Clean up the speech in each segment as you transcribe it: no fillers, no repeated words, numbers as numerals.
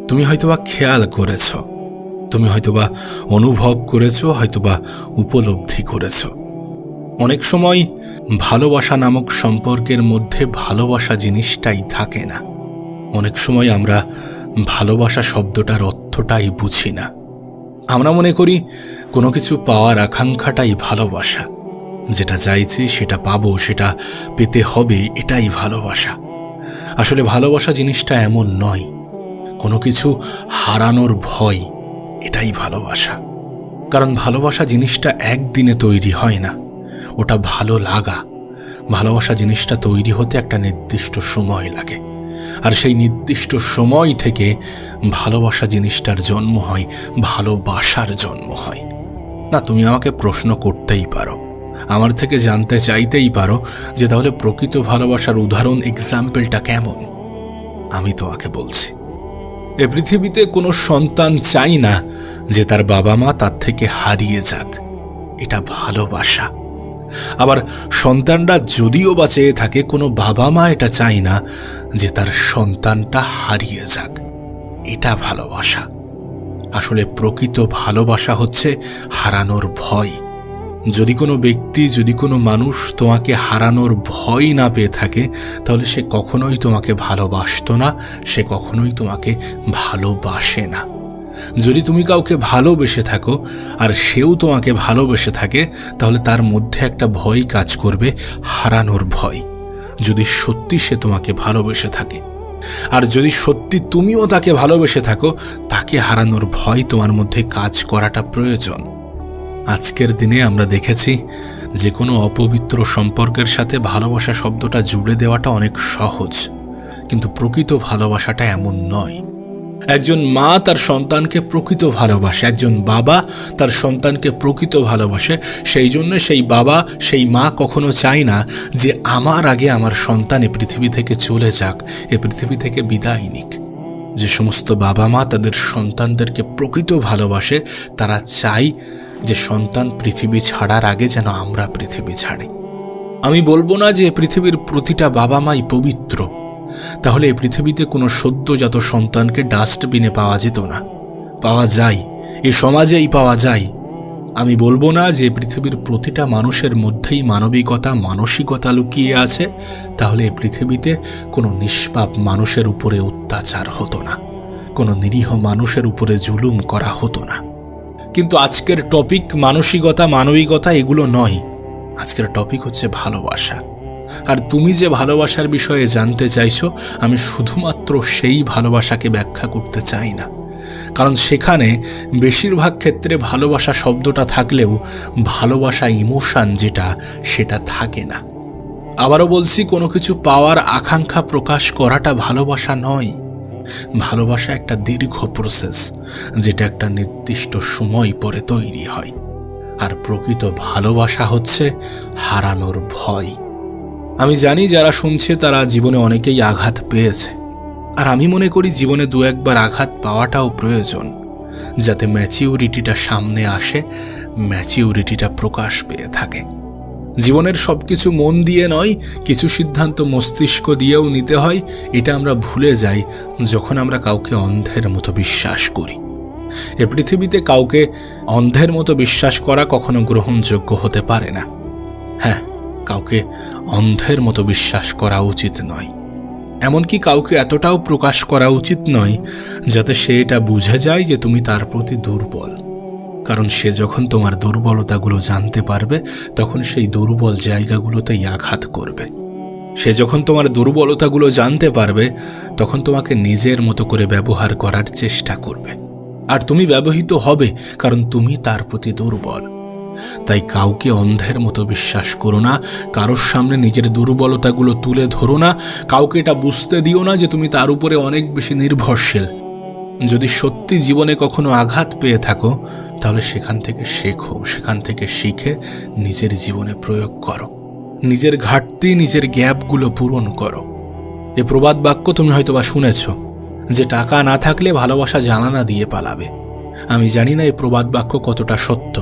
তুমি হয়তোবা খেয়াল করেছ, তুমি হয়তোবা অনুভব করেছ, হয়তোবা উপলব্ধি করেছ। অনেক সময় ভালোবাসা নামক সম্পর্কের মধ্যে ভালোবাসা জিনিসটাই থাকে না। অনেক সময় আমরা ভালোবাসা শব্দটার অর্থটাই বুঝি না। আমরা মনে করি কোনো কিছু পাওয়ার আকাঙ্ক্ষাটাই ভালোবাসা, যেটা চাইছি সেটা পাবো, সেটা পেতে হবে, এটাই ভালোবাসা। আসলে ভালোবাসা জিনিসটা এমন নয়। কোনো কিছু হারানোর ভয়, এটাই ভালোবাসা। কারণ ভালোবাসা জিনিসটা একদিনে তৈরি হয় না, ওটা ভালো লাগা। ভালোবাসা জিনিসটা তৈরি হতে একটা নির্দিষ্ট সময় লাগে, আর সেই নির্দিষ্ট সময় থেকে ভালোবাসা জিনিসটার জন্ম হয়, ভালোবাসার জন্ম হয়। না, তুমি আমাকে প্রশ্ন করতেই পারো, আমার থেকে জানতে চাইতেই পারো যে তাহলে প্রকৃত ভালোবাসার উদাহরণ, এক্সাম্পলটা কেমন। আমি তোমাকে বলছি, এ পৃথিবীতে কোনো সন্তান চাই না যে তার বাবা মা তার থেকে হারিয়ে যাক, এটা ভালোবাসা। আবার সন্তানরা যদিও বা চেয়ে থাকে, কোনো বাবা মা এটা চায় না যে তার সন্তানটা হারিয়ে যাক, এটা ভালোবাসা। আসলে প্রকৃত ভালোবাসা হচ্ছে হারানোর ভয়। যদি কোনো ব্যক্তি, যদি কোনো মানুষ তোমাকে হারানোর ভয় না পেয়ে থাকে, তাহলে সে কখনোই তোমাকে ভালোবাসতো না, সে কখনোই তোমাকে ভালোবাসে না। যদি তুমি কাউকে ভালোবেসে থাকো আর সেও তোমাকে ভালোবেসে থাকে, তাহলে তার মধ্যে একটা ভয় কাজ করবে, হারানোর ভয়, যদি সত্যি সে তোমাকে ভালোবেসে থাকে। আর যদি সত্যি তুমিও তাকে ভালোবেসে থাকো, তাকে হারানোর ভয় তোমার মধ্যে কাজ করাটা প্রয়োজন। আজকের দিনে আমরা দেখেছি যে কোনো অপবিত্র সম্পর্কের সাথে ভালোবাসা শব্দটা জুড়ে দেওয়াটা অনেক সহজ, কিন্তু প্রকৃত ভালোবাসাটা এমন নয়। একজন মা তার সন্তানকে প্রকৃত ভালোবাসে, একজন বাবা তার সন্তানকে প্রকৃত ভালোবাসে। সেই জন্য সেই বাবা, সেই মা কখনো চায় না যে আমার আগে আমার সন্তান এ পৃথিবী থেকে চলে যাক, এ পৃথিবী থেকে বিদায় নিক। যে সমস্ত বাবা মা তাদের সন্তানদেরকে প্রকৃত ভালোবাসে, তারা চায় যে সন্তান পৃথিবী ছাড়ার আগে যেন আমরা পৃথিবী ছাড়ি। আমি বলবো না যে পৃথিবীর প্রতিটা বাবা মাই পবিত্র, তাহলে এই পৃথিবীতে কোনো সদ্যজাত সন্তানকে ডাস্টবিনে পাওয়া যেত না। পাওয়া যায়, এ সমাজেই পাওয়া যায়। আমি বলবো না যে পৃথিবীর প্রতিটা মানুষের মধ্যেই মানবিকতা, মানসিকতা লুকিয়ে আছে, তাহলে এই পৃথিবীতে কোনো নিষ্পাপ মানুষের উপরে অত্যাচার হতো না, কোনো নিরীহ মানুষের উপরে জুলুম করা হতো না। কিন্তু আজকের টপিক মানসিকতা, মানবিকতা এগুলো নয়। আজকের টপিক হচ্ছে ভালোবাসা। আর তুমি যে ভালোবাসার বিষয়ে জানতে চাইছো, আমি শুধুমাত্র সেই ভালোবাসাকে ব্যাখ্যা করতে চাই না, কারণ সেখানে বেশিরভাগ ক্ষেত্রে ভালোবাসা শব্দটা থাকলেও ভালোবাসা ইমোশন যেটা, সেটা থাকে না। আবারও বলছি, কোনো কিছু পাওয়ার আকাঙ্ক্ষা প্রকাশ করাটা ভালোবাসা নয়। ভালোবাসা একটা দীর্ঘ প্রসেস, যেটা একটা নির্দিষ্ট সময় পরে তৈরি হয়। আর প্রকৃত ভালোবাসা হচ্ছে হারানোর ভয়। আমি জানি যারা শুনছে তারা জীবনে অনেকেই আঘাত পেয়েছে, আর আমি মনে করি জীবনে দু একবার আঘাত পাওয়াটাও প্রয়োজন, যাতে ম্যাচিউরিটিটা সামনে আসে, ম্যাচিউরিটিটা প্রকাশ পেয়ে থাকে। জীবনের সব কিছু মন দিয়ে নয়, কিছু সিদ্ধান্ত মস্তিষ্ক দিয়েও নিতে হয়। এটা আমরা ভুলে যাই যখন আমরা কাউকে অন্ধের মতো বিশ্বাস করি। এ পৃথিবীতে কাউকে অন্ধের মতো বিশ্বাস করা কখনো গ্রহণযোগ্য হতে পারে না। হ্যাঁ, কাউকে অন্ধের মতো বিশ্বাস করা উচিত নয়। এমনকি কাউকে এতটাও প্রকাশ করা উচিত নয় যাতে সে এটা বুঝে যায় যে তুমি তার প্রতি দুর্বল। কারণ সে যখন তোমার দুর্বলতাগুলো জানতে পারবে, তখন সেই দুর্বল জায়গাগুলোতেই আঘাত করবে। সে যখন তোমার দুর্বলতাগুলো জানতে পারবে, তখন তোমাকে নিজের মতো করে ব্যবহার করার চেষ্টা করবে। আর তুমি ব্যবহৃত হবে, কারণ তুমি তার প্রতি দুর্বল। তাই কাউকে অন্ধের মতো বিশ্বাস করো না, কারোর সামনে নিজের দুর্বলতাগুলো তুলে ধরো না, কাউকে এটা বুঝতে দিও না যে তুমি তার উপরে অনেক বেশি নির্ভরশীল। যদি সত্যি জীবনে কখনো আঘাত পেয়ে থাকো, তাহলে সেখান থেকে শেখো, সেখান থেকে শিখে নিজের জীবনে প্রয়োগ করো। নিজের ঘাটতি, নিজের গ্যাপগুলো পূরণ করো। এ প্রবাদ বাক্য তুমি হয়তোবা শুনেছ যে টাকা না থাকলে ভালোবাসা জানালা দিয়ে পালাবে। আমি জানি না এই প্রবাদ বাক্য কতটা সত্য,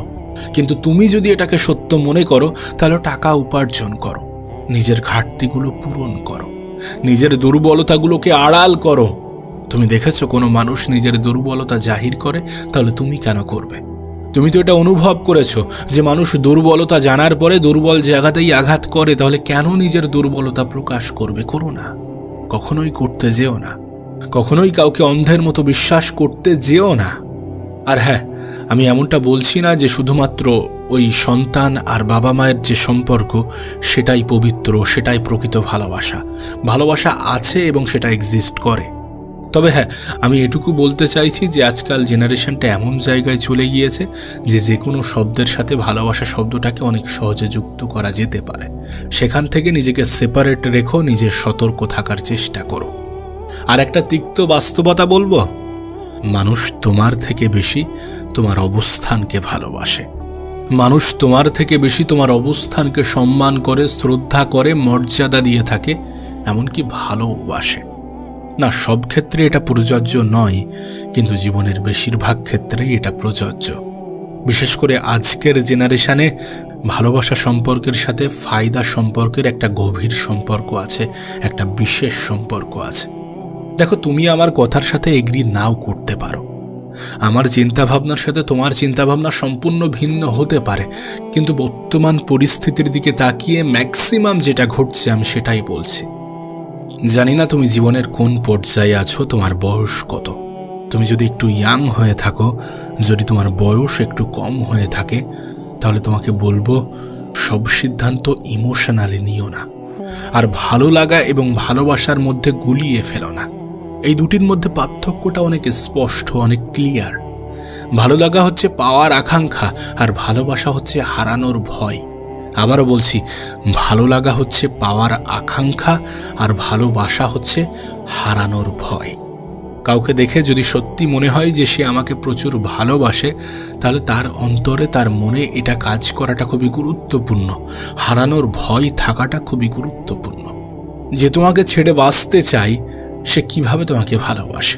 কিন্তু তুমি যদি এটাকে সত্য মনে করো, তাহলে টাকা উপার্জন করো, নিজের ঘাটতিগুলো পূরণ করো, নিজের দুর্বলতাগুলোকে আড়াল করো, তুমি দেখেছো কোনো মানুষ নিজের দুর্বলতা জাহির করে? তাহলে তুমি কেন করবে? তুমি তো এটা অনুভব করেছো যে মানুষ দুর্বলতা জানার পরে দুর্বল জায়গাতেই আঘাত করে, তাহলে কেন নিজের দুর্বলতা প্রকাশ করবে? করো না, কখনোই করতে যেও না। কখনোই কাউকে অন্ধের মতো বিশ্বাস করতে যেও না। আর হ্যাঁ, আমি এমনটা বলছি না যে শুধুমাত্র ওই সন্তান আর বাবা মায়ের যে সম্পর্ক সেটাই পবিত্র, সেটাই প্রকৃত ভালোবাসা। ভালোবাসা আছে এবং সেটা এক্সিস্ট করে। তবে হ্যাঁ, আমি এটুকু বলতে চাইছি যে আজকাল জেনারেশনটা এমন জায়গায় চলে গিয়েছে যে কোনো শব্দের সাথে ভালোবাসা শব্দটাকে অনেক সহজে যুক্ত করা যেতে পারে। সেখান থেকে নিজেকে সেপারেট রেখো, নিজের সতর্ক থাকার চেষ্টা করো। আর একটা তিক্ত বাস্তবতা বলবো, মানুষ তোমার থেকে বেশি তোমার অবস্থানকে ভালোবাসে। মানুষ তোমার থেকে বেশি তোমার অবস্থানকে সম্মান করে, শ্রদ্ধা করে, মর্যাদা দিয়ে থাকে, এমনকি ভালোবাসে। না, সব ক্ষেত্রে এটা প্রযোজ্য নয়, কিন্তু জীবনের বেশিরভাগ ক্ষেত্রেই এটা প্রযোজ্য। বিশেষ করে আজকের জেনারেশনে ভালোবাসা সম্পর্কের সাথে ফায়দা সম্পর্কের একটা গভীর সম্পর্ক আছে, একটা বিশেষ সম্পর্ক আছে। দেখো, তুমি আমার কথার সাথে এগ্রি নাও করতে পারো, আমার চিন্তাভাবনার সাথে তোমার চিন্তাভাবনা সম্পূর্ণ ভিন্ন হতে পারে, কিন্তু বর্তমান পরিস্থিতির দিকে তাকিয়ে ম্যাক্সিমাম যেটা ঘটছে আমি সেটাই বলছি। জানি না তুমি জীবনের কোন পর্যায়ে আছো, তোমার বয়স কত। তুমি যদি একটু ইয়াং হয়ে থাকো, যদি তোমার বয়স একটু কম হয়ে থাকে, তাহলে তোমাকে বলবো সব সিদ্ধান্ত ইমোশনালি নিও না, আর ভালো লাগা এবং ভালোবাসার মধ্যে গুলিয়ে ফেলো না। এই দুটির মধ্যে পার্থক্যটা অনেক স্পষ্ট, অনেক ক্লিয়ার। ভালো লাগা হচ্ছে পাওয়ার আকাঙ্ক্ষা, আর ভালোবাসা হচ্ছে হারানোর ভয়। আবারও বলছি, ভালো লাগা হচ্ছে পাওয়ার আকাঙ্ক্ষা, আর ভালোবাসা হচ্ছে হারানোর ভয়। কাউকে দেখে যদি সত্যি মনে হয় যে সে আমাকে প্রচুর ভালোবাসে, তাহলে তার অন্তরে, তার মনে এটা কাজ করাটা খুবই গুরুত্বপূর্ণ। হারানোর ভয় থাকাটা খুবই গুরুত্বপূর্ণ। যে তোমাকে ছেড়ে বাঁচতে চাই, সে কিভাবে তোমাকে ভালোবাসে?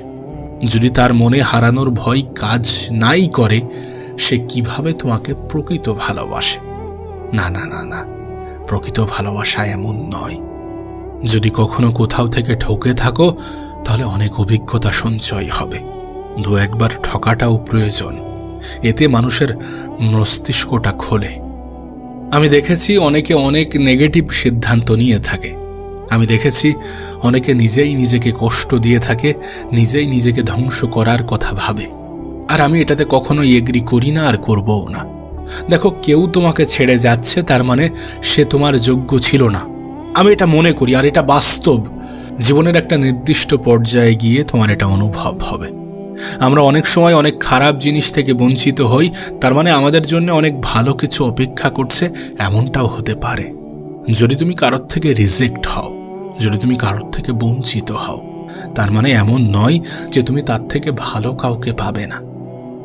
যদি তার মনে হারানোর ভয় কাজ নাই করে, সে কিভাবে তোমাকে প্রকৃত ভালোবাসে? না না না না, প্রকৃত ভালোবাসা এমন নয়। যদি কখনো কোথাও থেকে ঠকে থাকো, তাহলে অনেক অভিজ্ঞতা সঞ্চয় হবে। দু একবার ঠকাটাও প্রয়োজন, এতে মানুষের মস্তিষ্কটা খোলে। আমি দেখেছি অনেকে অনেক নেগেটিভ সিদ্ধান্ত নিয়ে থাকে। আমি দেখেছি অনেকে নিজেই নিজেকে কষ্ট দিয়ে থাকে, নিজেই নিজেকে ধ্বংস করার কথা ভাবে। আর আমি এটাতে কখনোই এগ্রি করি না, আর করবও না। দেখো, কেউ তোমাকে ছেড়ে যাচ্ছে, তার মানে সে তোমার যোগ্য ছিল না। আমি এটা মনে করি, আর এটা বাস্তব। জীবনের একটা নির্দিষ্ট পর্যায়ে গিয়ে তোমার এটা অনুভব হবে। আমরা অনেক সময় অনেক খারাপ জিনিস থেকে বঞ্চিত হই, তার মানে আমাদের জন্য অনেক ভালো কিছু অপেক্ষা করছে, এমনটাও হতে পারে। যদি তুমি কারোর থেকে রিজেক্ট হও, যদি তুমি কারোর থেকে বঞ্চিত হও, তার মানে এমন নয় যে তুমি তার থেকে ভালো কাউকে পাবে না।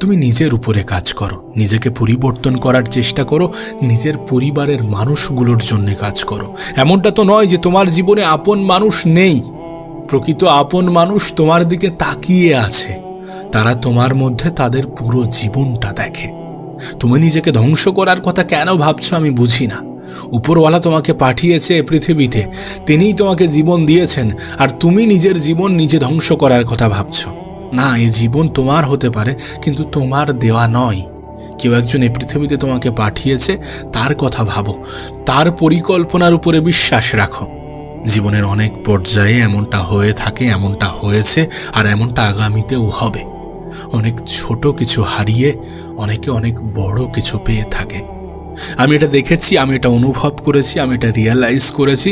তুমি নিজের উপরে কাজ করো, নিজেকে পরিবর্তন করার চেষ্টা করো, নিজের পরিবারের মানুষগুলোর জন্য কাজ করো। এমনটা তো নয় যে তোমার জীবনে আপন মানুষ নেই। প্রকৃত আপন মানুষ তোমার দিকে তাকিয়ে আছে, তারা তোমার মধ্যে তাদের পুরো জীবনটা দেখে। তুমি নিজেকে ধ্বংস করার কথা কেন ভাবছো আমি বুঝি না। উপরওয়ালা তোমাকে পাঠিয়েছে পৃথিবীতে, তিনিই তোমাকে জীবন দিয়েছেন, আর তুমি নিজের জীবন নিজে ধ্বংস করার কথা ভাবছো। না, এই জীবন তোমার হতে পারে, কিন্তু তোমার দেওয়া নয়। কেউ একজন এই পৃথিবীতে তোমাকে পাঠিয়েছে, তার কথা ভাবো, তার পরিকল্পনার উপরে বিশ্বাস রাখো। জীবনের অনেক পর্যায়ে এমনটা হয়ে থাকে, এমনটা হয়েছে, আর এমনটা আগামীতেও হবে। অনেক ছোট কিছু হারিয়ে অনেকে অনেক বড় কিছু পেয়ে থাকে। আমি এটা দেখেছি, আমি এটা অনুভব করেছি, আমি এটা রিয়েলাইজ করেছি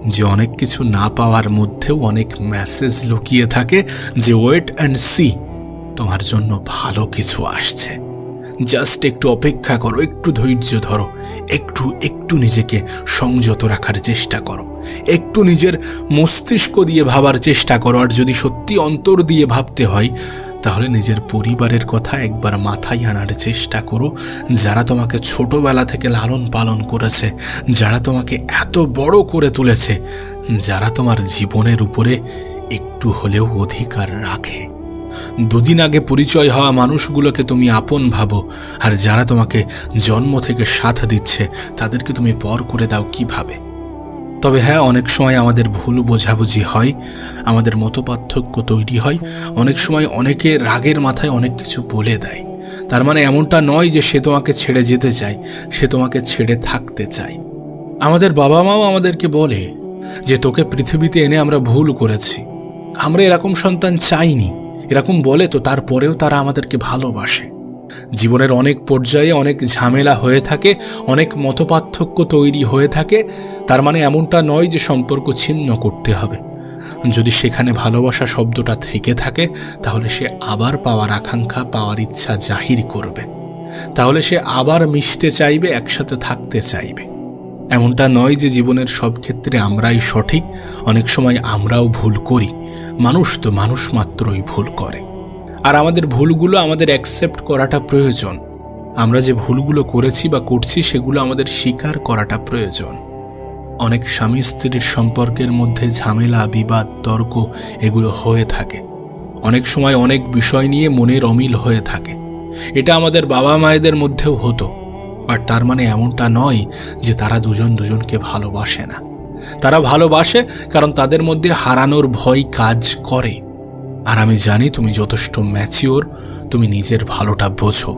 যে অনেক কিছু না পাওয়ার মধ্যেও অনেক মেসেজ লুকিয়ে থাকে, যে ওয়েট অ্যান্ড সি, তোমার জন্য ভালো কিছু আসছে। জাস্ট একটু অপেক্ষা করো, একটু ধৈর্য ধরো, একটু নিজেকে সংযত রাখার চেষ্টা করো, একটু নিজের মস্তিষ্ক দিয়ে ভাবার চেষ্টা করো। আর যদি সত্যি অন্তর দিয়ে ভাবতে হয়, তাহলে নিজের পরিবারের কথা একবার মাথায় আনার চেষ্টা করো, যারা তোমাকে ছোটবেলা থেকে লালন পালন করেছে, যারা তোমাকে এত বড় করে তুলেছে, যারা তোমার জীবনের উপরে একটু হলেও অধিকার রাখে। দুদিন আগে পরিচয় হওয়া মানুষগুলোকে তুমি আপন ভাবো, আর যারা তোমাকে জন্ম থেকে সাথ দিচ্ছে তাদেরকে তুমি পর করে দাও কিভাবে? তবে হ্যাঁ, অনেক সময় আমাদের ভুল বোঝাবুঝি হয়, আমাদের মতপার্থক্য তৈরি হয়, অনেক সময় অনেকে রাগের মাথায় অনেক কিছু বলে দেয়। তার মানে এমনটা নয় যে সে তোমাকে ছেড়ে যেতে চায়, সে তোমাকে ছেড়ে থাকতে চায়। আমাদের বাবা মাও আমাদেরকে বলে যে তোকে পৃথিবীতে এনে আমরা ভুল করেছি, আমরা এরকম সন্তান চাইনি, এরকম বলে, তো তারপরেও তারা আমাদেরকে ভালোবাসে। জীবনের অনেক পর্যায়ে অনেক ঝামেলা হয়ে থাকে, অনেক মতপার্থক্য তৈরি হয়ে থাকে। তার মানে এমনটা নয় যে সম্পর্ক ছিন্ন করতে হবে। যদি সেখানে ভালোবাসা শব্দটা থেকে থাকে, তাহলে সে আবার পাওয়ার আকাঙ্ক্ষা, পাওয়ার ইচ্ছা জাহির করবে, তাহলে সে আবার মিশতে চাইবে, একসাথে থাকতে চাইবে। এমনটা নয় যে জীবনের সব ক্ষেত্রে আমরাই সঠিক, অনেক সময় আমরাও ভুল করি। মানুষ তো মানুষ মাত্রই ভুল করে, আর আমাদের ভুলগুলো আমাদের অ্যাকসেপ্ট করাটা প্রয়োজন। আমরা যে ভুলগুলো করেছি বা করছি সেগুলো আমাদের স্বীকার করাটা প্রয়োজন। অনেক স্বামী স্ত্রীর সম্পর্কের মধ্যে ঝামেলা, বিবাদ, তর্ক এগুলো হয়ে থাকে। অনেক সময় অনেক বিষয় নিয়ে মনের অমিল হয়ে থাকে। এটা আমাদের বাবা মায়েদের মধ্যেও হতো। আর তার মানে এমনটা নয় যে তারা দুজন দুজনকে ভালোবাসে না। তারা ভালোবাসে, কারণ তাদের মধ্যে হারানোর ভয় কাজ করে। আর আমি জানি তুমি যথেষ্ট ম্যাচিওর, তুমি নিজের ভালোটা বোঝো।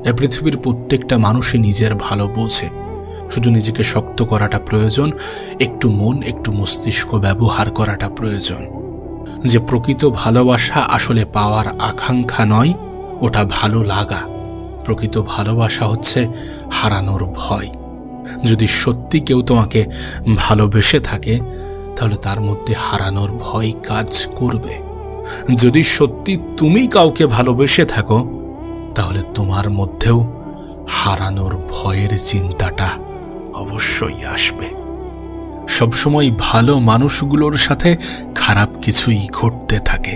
এ পৃথিবীর প্রত্যেকটা মানুষই নিজের ভালো বোঝে, শুধু নিজেকে শক্ত করাটা প্রয়োজন, একটু মন, একটু মস্তিষ্ক ব্যবহার করাটা প্রয়োজন। যে প্রকৃত ভালোবাসা আসলে পাওয়ার আকাঙ্ক্ষা নয়, ওটা ভালো লাগা। প্রকৃত ভালোবাসা হচ্ছে হারানোর ভয়। যদি সত্যি কেউ তোমাকে ভালোবেসে থাকে, তাহলে তার মধ্যে হারানোর ভয় কাজ করবে। যদি সত্যি তুমি কাউকে ভালোবেসে থাকো, তাহলে তোমার মধ্যেও হারানোর ভয়ের চিন্তাটা অবশ্যই আসবে। সবসময় ভালো মানুষগুলোর সাথে খারাপ কিছুই ঘটতে থাকে।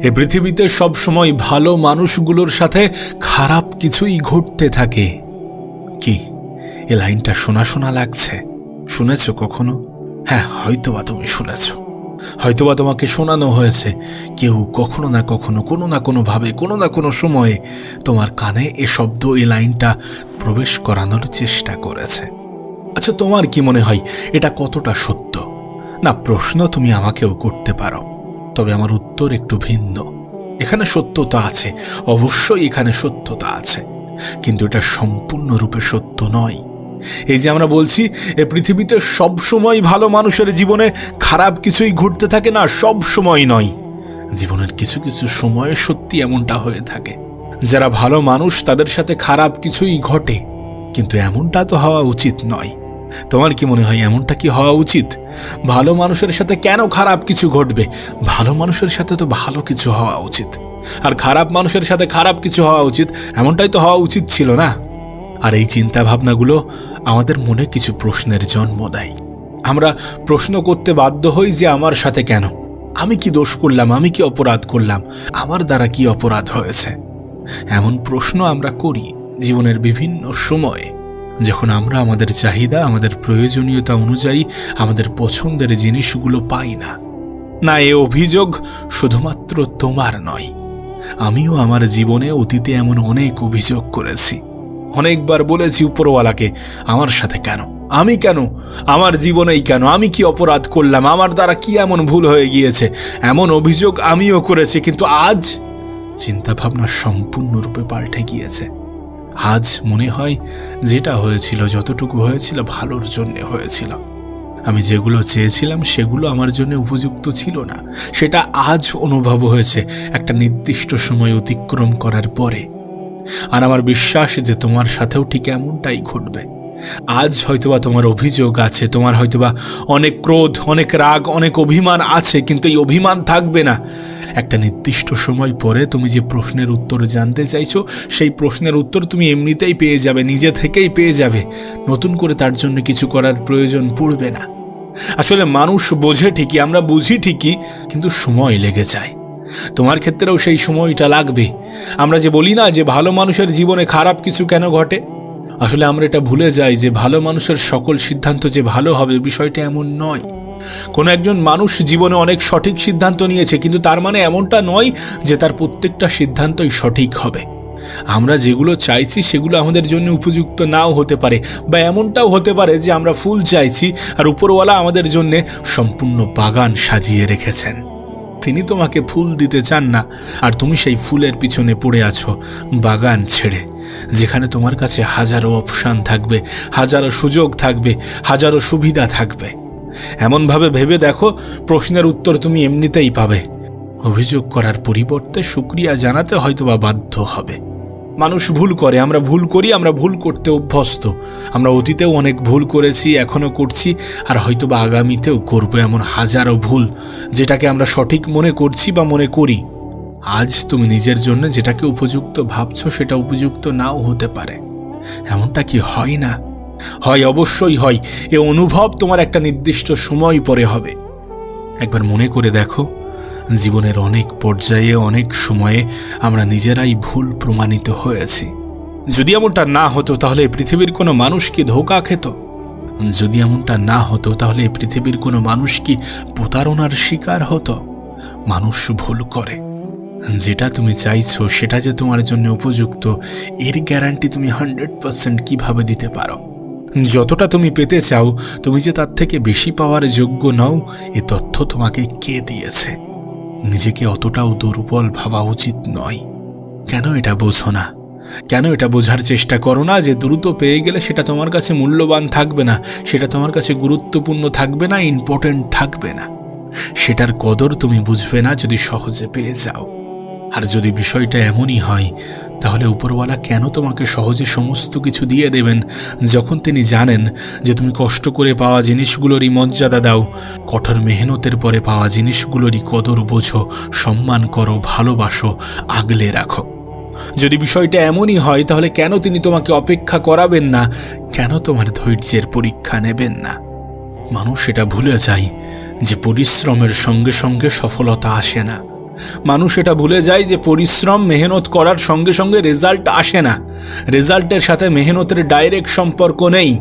এ পৃথিবীতে সবসময় ভালো মানুষগুলোর সাথে খারাপ কিছুই ঘটতে থাকে। কি এ লাইনটা শোনা শোনা লাগছে? শুনেছ কখনো? হ্যাঁ, হয়তোবা তুমি শুনেছ, হয়তোবা তোমাকে শোনানো হয়েছে। কেউ কখনো না কখনো, কোনো না কোনো ভাবে, কোনো না কোনো সময়ে তোমার কানে এ শব্দ, এ লাইনটা প্রবেশ করানোর চেষ্টা করেছে। আচ্ছা, তোমার কি মনে হয় এটা কতটা সত্য? না, প্রশ্ন তুমি আমাকেও করতে পারো, তবে আমার উত্তর একটু ভিন্ন। এখানে সত্যতা আছে, অবশ্যই এখানে সত্যতা আছে, কিন্তু এটা সম্পূর্ণরূপে সত্য নয়। এই যে আমরা বলছি এ পৃথিবীতে সব সময় ভালো মানুষের জীবনে খারাপ কিছুই ঘটতে থাকে, না, সব সময় নয়। জীবনের কিছু কিছু সময়ে সত্যি এমনটা হয়ে থাকে। যারা ভালো মানুষ তাদের সাথে খারাপ কিছুই ঘটে, কিন্তু এমনটা তো হওয়া উচিত নয়। তোমার কি মনে হয় এমনটা কি হওয়া উচিত? ভালো মানুষের সাথে কেন খারাপ কিছু ঘটবে? ভালো মানুষের সাথে তো ভালো কিছু হওয়া উচিত, আর খারাপ মানুষের সাথে খারাপ কিছু হওয়া উচিত, এমনটাই তো হওয়া উচিত ছিল না? আর এই চিন্তা ভাবনাগুলো আমাদের মনে কিছু প্রশ্নের জন্ম দেয়। আমরা প্রশ্ন করতে বাধ্য হই যে আমার সাথে কেন? আমি কি দোষ করলাম? আমি কি অপরাধ করলাম? আমার দ্বারা কি অপরাধ হয়েছে? এমন প্রশ্ন আমরা করি জীবনের বিভিন্ন সময়ে, যখন আমরা আমাদের চাহিদা, আমাদের প্রয়োজনীয়তা অনুযায়ী আমাদের পছন্দের জিনিসগুলো পাই না। না, এ অভিযোগ শুধুমাত্র তোমার নয়। আমিও আমার জীবনে অতীতে এমন অনেক অভিযোগ করেছি। অনেকবার বলেছি উপরওয়ালাকে, আমার সাথে কেন? আমি কেন? আমার জীবনেই কেন? আমি কি অপরাধ করলাম? আমার দ্বারা কি এমন ভুল হয়ে গিয়েছে? এমন অভিযোগ আমিও করেছি, কিন্তু আজ চিন্তাভাবনা সম্পূর্ণরূপে পাল্টে গিয়েছে। আজ মনে হয় যেটা হয়েছিল, যতটুকু হয়েছিল ভালোর জন্য হয়েছিল। আমি যেগুলো চেয়েছিলাম সেগুলো আমার জন্য উপযুক্ত ছিল না, সেটা আজ অনুভব হয়েছে একটা নির্দিষ্ট সময় অতিক্রম করার পরে। আর আমার বিশ্বাস যে তোমার সাথেও ঠিক এমনটাই ঘটবে। আজ হয়তোবা তোমার অভিযোগ আছে, তোমার হয়তোবা অনেক ক্রোধ, অনেক রাগ, অনেক অভিমান আছে, কিন্তু এই অভিমান থাকবে না। একটা নির্দিষ্ট সময় পরে তুমি যে প্রশ্নের উত্তর জানতে চাইছো, সেই প্রশ্নের উত্তর তুমি এমনিতেই পেয়ে যাবে, নিজে থেকেই পেয়ে যাবে। নতুন করে তার জন্য কিছু করার প্রয়োজন পড়বে না। আসলে মানুষ বোঝে ঠিকই, আমরা বুঝি ঠিকই, কিন্তু সময় লেগে যায়। তোমার ক্ষেত্রেও সেই সময়টা লাগবে। আমরা যে বলি না যে ভালো মানুষের জীবনে খারাপ কিছু কেন ঘটে, আসলে আমরা এটা ভুলে যাই যে ভালো মানুষের সকল সিদ্ধান্ত যে ভালো হবে, বিষয়টা এমন নয়। কোনো একজন মানুষ জীবনে অনেক সঠিক সিদ্ধান্ত নিয়েছে, কিন্তু তার মানে এমনটা নয় যে তার প্রত্যেকটা সিদ্ধান্তই সঠিক হবে। আমরা যেগুলো চাইছি সেগুলো আমাদের জন্য উপযুক্ত নাও হতে পারে, বা এমনটাও হতে পারে যে আমরা ফুল চাইছি আর উপরওয়ালা আমাদের জন্য সম্পূর্ণ বাগান সাজিয়ে রেখেছেন। তিনি তোমাকে ফুল দিতে চান না, আর তুমি সেই ফুলের পিছনে পড়ে আছো বাগান ছেড়ে, যেখানে তোমার কাছে হাজারো অপশান থাকবে, হাজারো সুযোগ থাকবে, হাজারো সুবিধা থাকবে। এমনভাবে ভেবে দেখো, প্রশ্নের উত্তর তুমি এমনিতেই পাবে। অভিযোগ করার পরিবর্তে শুকরিয়া জানাতে হয়তোবা বাধ্য হবে। মানুষ ভুল করে, আমরা ভুল করি, আমরা ভুল করতে অভ্যস্ত। আমরা অতীতেও অনেক ভুল করেছি, এখনও করছি, আর হয়তোবা আগামীতেও করবো এমন হাজারো ভুল, যেটাকে আমরা সঠিক মনে করছি বা মনে করি। আজ তুমি নিজের জন্য যেটাকে উপযুক্ত ভাবছো সেটা উপযুক্ত নাও হতে পারে। এমনটা কি হয় না? হয়, অবশ্যই হয়। এ অনুভব তোমার একটা নির্দিষ্ট সময় পরে হবে। একবার মনে করে দেখো, জীবনের অনেক পর্যায়ে অনেক সময়ে আমরা নিজেরাই ভুল প্রমাণিত হয়েছি। যদি এমনটা না হতো তাহলে পৃথিবীর কোনো মানুষ কি ধোঁকা খেত? যদি এমনটা না হতো তাহলে পৃথিবীর কোনো মানুষ কি প্রতারণার শিকার হতো? মানুষ ভুল করে। যেটা তুমি চাইছো সেটা যে তোমার জন্য উপযুক্ত, এর গ্যারান্টি তুমি 100% কিভাবে দিতে পারো? যতটা তুমি পেতে চাও, তুমি যে তার থেকে বেশি পাওয়ার যোগ্য নও, এ তথ্য তোমাকে কে দিয়েছে? নিজেকে অতটাও দুর্বল ভাবা উচিত নয়। কেন এটা বোঝো না? কেন এটা বোঝার চেষ্টা করো না যে দ্রুত পেয়ে গেলে সেটা তোমার কাছে মূল্যবান থাকবে না, সেটা তোমার কাছে গুরুত্বপূর্ণ থাকবে না, ইম্পর্টেন্ট থাকবে না। সেটার কদর তুমি বুঝবে না যদি সহজে পেয়ে যাও। আর যদি বিষয়টা এমনই হয়, তাহলে উপরওয়ালা কেন তোমাকে সহজে সমস্ত কিছু দিয়ে দেবেন, যখন তিনি জানেন যে তুমি কষ্ট করে পাওয়া জিনিসগুলোরই মর্যাদা দাও, কঠোর মেহনতের পরে পাওয়া জিনিসগুলোরই কদর বোঝো, সম্মান করো, ভালোবাসো, আগলে রাখো। যদি বিষয়টা এমনই হয়, তাহলে কেন তিনি তোমাকে অপেক্ষা করাবেন না? কেন তোমার ধৈর্যের পরীক্ষা নেবেন না? মানুষ এটা ভুলে যায় যে পরিশ্রমের সঙ্গে সঙ্গে সফলতা আসে না। মানুষ এটা ভুলে যায় যে পরিশ্রম, মেহনত করার সঙ্গে সঙ্গে রেজাল্ট আসে না। রেজাল্টের সাথে মেহনতের ডাইরেক্ট সম্পর্ক নেই।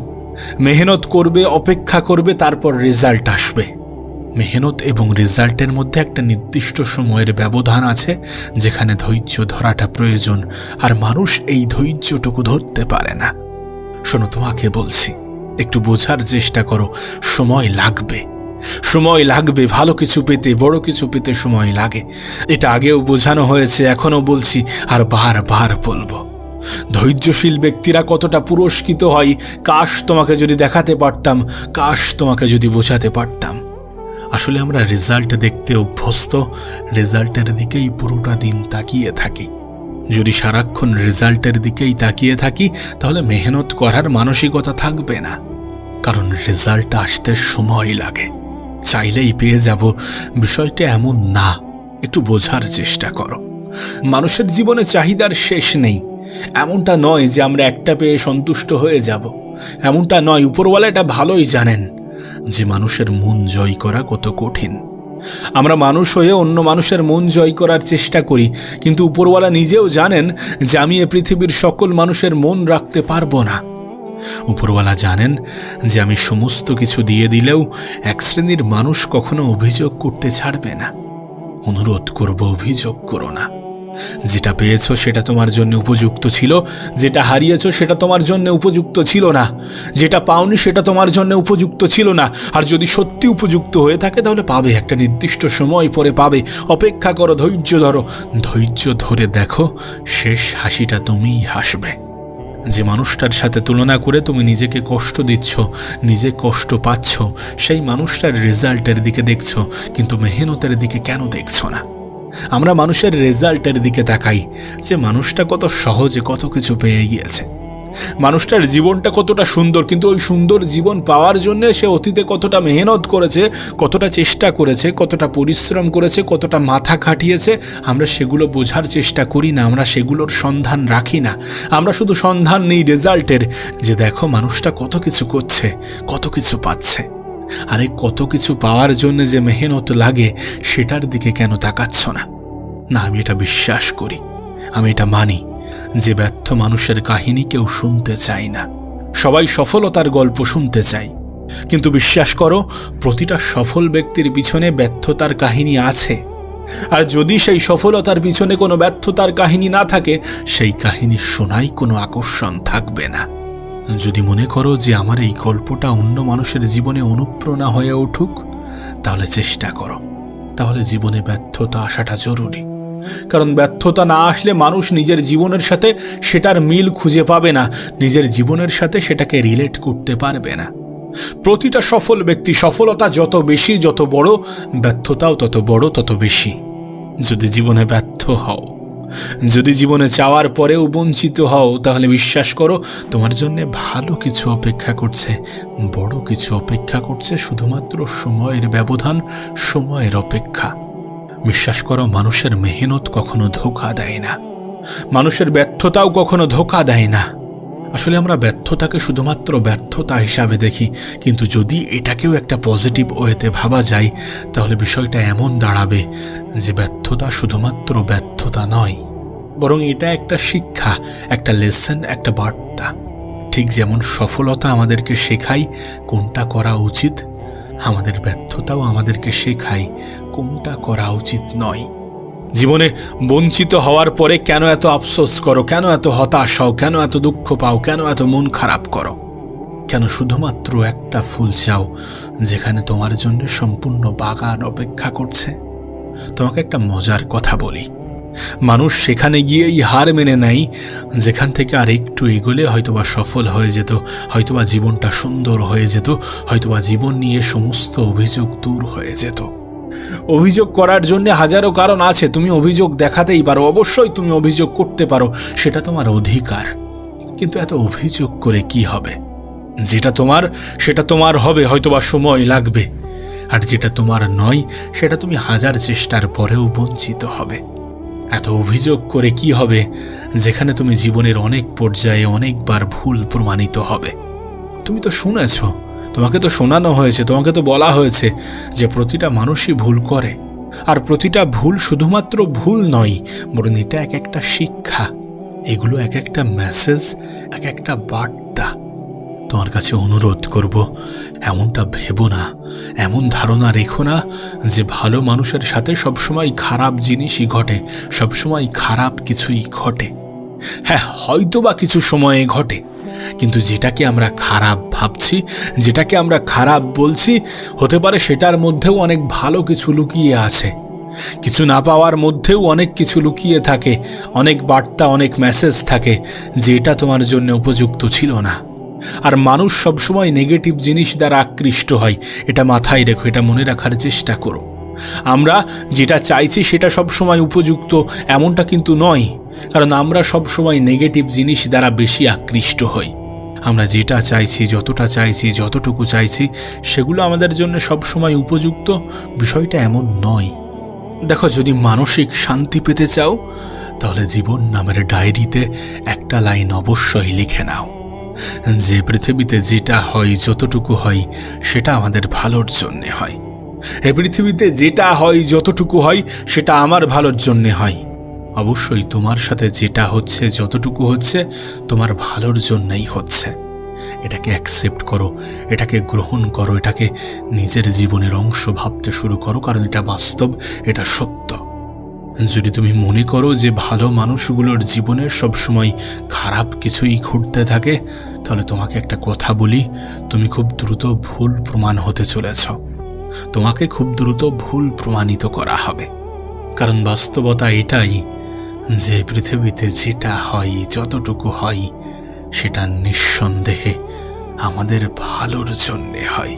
মেহনত করবে, অপেক্ষা করবে, তারপর রেজাল্ট আসবে। মেহনত এবং রেজাল্টের মধ্যে একটা নির্দিষ্ট সময়ের ব্যবধান আছে, যেখানে ধৈর্য ধরাটা প্রয়োজন, আর মানুষ এই ধৈর্যটুকু ধরতে পারে না। শোনো, তোমাকে বলছি, একটু বোঝার চেষ্টা করো। সময় লাগবে, সময় লাগবে। ভালো কিছু পেতে, বড় কিছু পেতে সময় লাগে। এটা আগেও বোঝানো হয়েছে, এখনও বলছি, আর বারবার বলবো। ধৈর্যশীল ব্যক্তিরা কতটা পুরস্কৃত হয়, কাশ তোমাকে যদি দেখাতে পারতাম, কাশ তোমাকে যদি বোঝাতে পারতাম। আসলে আমরা রেজাল্ট দেখতে অভ্যস্ত, রেজাল্টের দিকেই পুরোটা দিন তাকিয়ে থাকি। যদি সারাক্ষণ রেজাল্টের দিকেই তাকিয়ে থাকি, তাহলে মেহনত করার মানসিকতা থাকবে না। কারণ রেজাল্ট আসতে সময় লাগে। চাইলেই পেয়ে যাব, বিষয়টা এমন না। একটু বোঝার চেষ্টা করো। মানুষের জীবনে চাহিদার শেষ নেই। এমনটা নয় যে আমরা একটা পেয়ে সন্তুষ্ট হয়ে যাব। এমনটা নয়। উপরওয়ালা এটা ভালোই জানেন যে মানুষের মন জয় করা কত কঠিন। আমরা মানুষ হয়ে অন্য মানুষের মন জয় করার চেষ্টা করি, কিন্তু উপরওয়ালা নিজেও জানেন যে আমি এ পৃথিবীর সকল মানুষের মন রাখতে পারবো না। উপরওয়ালা জানেন যে আমি সমস্ত কিছু দিয়ে দিলেও এক শ্রেণীর মানুষ কখনো অভিযোগ করতে ছাড়বে না। অনুরোধ করব, অভিযোগ করো না। যেটা পেয়েছো সেটা তোমার জন্য উপযুক্ত ছিল, যেটা হারিয়েছো সেটা তোমার জন্য উপযুক্ত ছিল না, যেটা পাওনি সেটা তোমার জন্য উপযুক্ত ছিল না। আর যদি সত্যি উপযুক্ত হয়ে থাকে তাহলে পাবে, একটা নির্দিষ্ট সময় পরে পাবে। অপেক্ষা করো, ধৈর্য ধরো। ধৈর্য ধরে দেখো, শেষ হাসিটা তুমিই হাসবে। যে মানুষটার সাথে তুলনা করে তুমি নিজেকে কষ্ট দিচ্ছ, নিজে কষ্ট পাচ্ছ, সেই মানুষটার রেজাল্টের দিকে দেখছো, কিন্তু মেহনতের দিকে কেন দেখছো না? আমরা মানুষের রেজাল্টের দিকে তাকাই, যে মানুষটা কত সহজে কত কিছু পেয়ে গিয়েছে, মানুষটার জীবনটা কতটা সুন্দর, কিন্তু ওই সুন্দর জীবন পাওয়ার জন্য সে অতীতে কতটা মেহনত করেছে, কতটা চেষ্টা করেছে, কতটা পরিশ্রম করেছে, কতটা মাথা খাটিয়েছে, আমরা সেগুলো বোঝার চেষ্টা করি না। আমরা সেগুলোর সন্ধান রাখি না। আমরা শুধু সন্ধান নিই রেজাল্টের, যে দেখো মানুষটা কত কিছু করছে, কত কিছু পাচ্ছে। আরে কত কিছু পাওয়ার জন্য যে মেহনত লাগে, সেটার দিকে কেন তাকাচ্ছ না? না, আমি এটা বিশ্বাস করি, আমি এটা মানি যে ব্যর্থ মানুষের কাহিনী কেউ শুনতে চায় না। সবাই সফলতার গল্প শুনতে চায়, কিন্তু বিশ্বাস করো, প্রতিটা সফল ব্যক্তির পিছনে ব্যর্থতার কাহিনী আছে। আর যদি সেই সফলতার পিছনে কোনো ব্যর্থতার কাহিনী না থাকে, সেই কাহিনী শোনাই কোনো আকর্ষণ থাকবে না। যদি মনে করো যে আমার এই গল্পটা অন্য মানুষের জীবনে অনুপ্রেরণা হয়ে উঠুক, তাহলে চেষ্টা করো। তাহলে জীবনে ব্যর্থতা আসাটা জরুরি, কারণ ব্যর্থতা না আসলে মানুষ নিজের জীবনের সাথে সেটার মিল খুঁজে পাবে না, নিজের জীবনের সাথে সেটাকে রিলেট করতে পারবে না। প্রতিটা সফল ব্যক্তি সফলতা যত বেশি, যত বড়, ব্যর্থতাও তত বড়, তত বেশি। যদি জীবনে ব্যর্থ হও, যদি জীবনে চাওয়ার পরেও বঞ্চিত হও, তাহলে বিশ্বাস করো তোমার জন্য ভালো কিছু অপেক্ষা করছে, বড় কিছু অপেক্ষা করছে। শুধুমাত্র সময়ের ব্যবধান, সময়ের অপেক্ষা। বিশ্বাস করো, মানুষের মেহনত কখনো ধোঁকা দেয় না, মানুষের ব্যর্থতাও কখনো ধোঁকা দেয় না। আসলে আমরা ব্যর্থতাকে শুধুমাত্র ব্যর্থতা হিসাবে দেখি, কিন্তু যদি এটাকেও একটা পজিটিভ ওয়েতে ভাবা যায়, তাহলে বিষয়টা এমন দাঁড়াবে যে ব্যর্থতা শুধুমাত্র ব্যর্থতা নয়, বরং এটা একটা শিক্ষা, একটা লেসন, একটা বার্তা। ঠিক যেমন সফলতা আমাদেরকে শেখায় কোনটা করা উচিত, আমাদের ব্যর্থতাও আমাদেরকে শেখায় কোনটা করা উচিত নয়। জীবনে বঞ্চিত হওয়ার পরে কেন এত আফসোস করো, কেন এত হতাশ হও, কেন এত দুঃখ পাও, কেন এত মন খারাপ করো? কেন শুধুমাত্র একটা ফুল চাও যেখানে তোমার জন্য সম্পূর্ণ বাগান অপেক্ষা করছে? তোমাকে একটা মজার কথা বলি, মানুষ সেখানে গিয়েই হার মেনে নেয় যেখান থেকে আর একটু এগোলে হয়তোবা সফল হয়ে যেত, হয়তোবা জীবনটা সুন্দর হয়ে যেত, হয়তোবা জীবন নিয়ে সমস্ত অভিযোগ দূর হয়ে যেত। অভিযোগ করার জন্য হাজারো কারণ আছে, তুমি অভিযোগ দেখাতেই পারো, অবশ্যই তুমি অভিযোগ করতে পারো, সেটা তোমার অধিকার। কিন্তু এত অভিযোগ করে কি হবে? যেটা তোমার সেটা তোমার হবে, হয়তোবা সময় লাগবে, আর যেটা তোমার নয় সেটা তুমি হাজার চেষ্টার পরেও বঞ্চিত হবে। এত অভিযোগ করে কি হবে যেখানে তুমি জীবনের অনেক পর্যায়ে অনেকবার ভুল প্রমাণিত হবে? তুমি তো শুনেছ, তোমাকে তো শোনানো হয়েছে, তোমাকে তো বলা হয়েছে যে প্রতিটা মানুষই ভুল করে, আর প্রতিটা ভুল শুধুমাত্র ভুল নয়, বরং এটা এক একটা শিক্ষা। এগুলো এক একটা মেসেজ, এক একটা বার্তা। তোমার কাছে অনুরোধ করব, এমনটা ভেবো না, এমন ধারণা রেখো না যে ভালো মানুষের সাথে সবসময় খারাপ জিনিসই ঘটে, সবসময় খারাপ কিছুই ঘটে। হ্যাঁ, হয়তো বা কিছু সময়ে ঘটে, কিন্তু যেটাকে আমরা খারাপ ভাবছি, যেটাকে আমরা খারাপ বলছি, হতে পারে সেটার মধ্যেও অনেক ভালো কিছু লুকিয়ে আছে। কিছু না পাওয়ার মধ্যেও অনেক কিছু লুকিয়ে থাকে, অনেক বার্তা, অনেক মেসেজ থাকে যেটা তোমার জন্য উপযুক্ত ছিল না। আর মানুষ সবসময় নেগেটিভ জিনিস দ্বারা আকৃষ্ট হয়, এটা মাথায় রেখো, এটা মনে রাখার চেষ্টা করো। আমরা যেটা চাইছি সেটা সবসময় উপযুক্ত এমনটা কিন্তু নয়, কারণ আমরা সবসময় নেগেটিভ জিনিস দ্বারা বেশি আকৃষ্ট হই। আমরা যেটা চাইছি, যতটা চাইছি, যতটুকু চাইছি, সেগুলো আমাদের জন্য সবসময় উপযুক্ত, বিষয়টা এমন নয়। দেখো, যদি মানসিক শান্তি পেতে চাও, তাহলে জীবন নামের ডায়েরিতে একটা লাইন অবশ্যই লিখে নাও যে পৃথিবীতে যেটা হয়, যতটুকু হয়, সেটা আমাদের ভালোর জন্যে হয়। এ পৃথিবীতে যেটা হয়, যতটুকু হয়, সেটা আমার ভালোর জন্যে হয়। অবশ্যই তোমার সাথে যেটা হচ্ছে, যতটুকু হচ্ছে, তোমার ভালোর জন্যই হচ্ছে। এটাকে অ্যাকসেপ্ট করো, এটাকে গ্রহণ করো, এটাকে নিজের জীবনের অংশ ভাবতে শুরু করো, কারণ এটা বাস্তব, এটা সত্য। যদি তুমি মনে করো যে ভালো মানুষগুলোর জীবনে সবসময় খারাপ কিছুই ঘটতে থাকে, তাহলে তোমাকে একটা কথা বলি, তুমি খুব দ্রুত ভুল প্রমাণ হতে চলেছ। তোমাকে খুব দ্রুত ভুল প্রমাণিত করা হবে, কারণ বাস্তবতা এটাই যে পৃথিবীতে যেটা হয়, যতটুকু হয়, সেটা নিঃসন্দেহে আমাদের ভালোর জন্যে হয়।